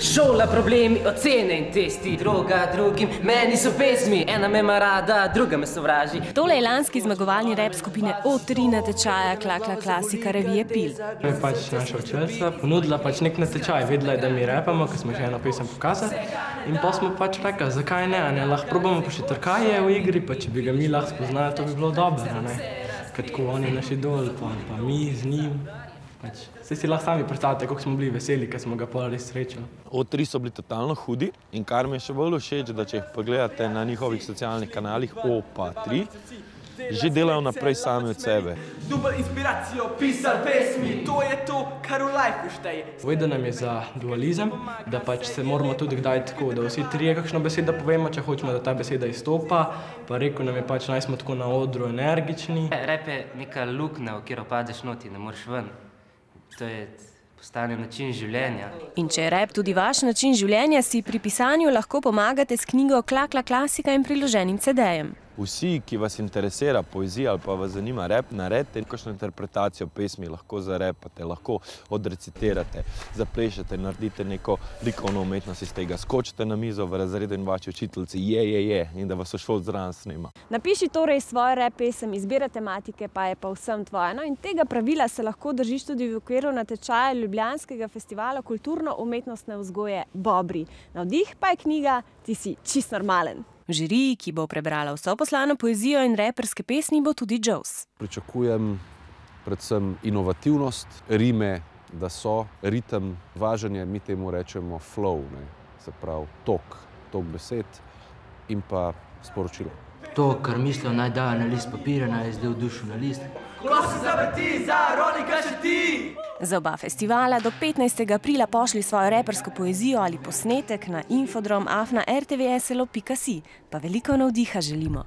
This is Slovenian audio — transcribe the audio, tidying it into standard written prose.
Šola, problemi, ocene in testi, droga drugim, meni so pesmi, ena me ima rada, druga me sovraži. Tole je lanski zmagovalni rap skupine O3 natečaja Klakla Klasika revije Pil. Me je pač naša učiteljica ponudila pač nek natečaj, vedela je, da mi repamo, ker smo že eno pesem pokazali. In pa smo pač rekli, zakaj ne, lahko probamo pa še kaj je v igri, pa če bi ga mi lahko spoznali, to bi bilo dobro, ne. Ker tako oni naš idol, pa mi z njim. Saj si lahko sami predstavljate, kako smo bili veseli, ker smo ga pol res srečali. O3 so bili totalno hudi in kar mi je še bolj všeč, da če jih pogledate na njihovih socialnih kanalih O3, že delajo naprej sami od sebe. Dober inspiracijo, pisali pesmi, to je to, kar v lifeu šteje. Povedal nam je za dualizem, da pač se moramo tudi kdaj tako, da vsi trije kakšno besedo povemo, če hočemo, da ta beseda izstopa, pa rekel nam je pač, naj smo tako na odru energični. Rap je neka luknja, v katero padeš noti, ne moreš ven. To je postane način življenja. In če je rap tudi vaš način življenja, si pri pisanju lahko pomagate s knjigo Klakla Klasika in priloženim CD-jem. Vsi, ki vas interesira poezija ali pa vas zanima rap, naredite kakšno interpretacijo pesmi, lahko zarepate, lahko odrecitirate, zaplešete, naredite neko likovno umetnost iz tega, skočite na mizo v razredu in vaši učiteljici je, in da vas sošolc zraven snima. Napiši torej svojo rap pesem, izbira tematike pa je pa vsem tvoja. No in tega pravila se lahko držiš tudi v okviru natečaja Ljubljanskega festivala kulturno-umetnostne vzgoje Bobri. Navdih pa je knjiga Ti si čist normalen. V žiriji, ki bo prebrala vso poslano poezijo in reperske pesmi, bo tudi Jaws. Pričakujem predvsem inovativnost, rime, da so ritem, važenje, mi temu rečemo flow, se pravi tok besed in pa sporočilo. To, kar mislijo, naj dajo na list papirja, naj zdaj v dušu na list. Ko se zavrti, zaronika še ti! Za oba festivala do 15. aprila pošli svojo repersko poezijo ali posnetek na infodrom@rtvslo.si. Pa veliko navdiha želimo.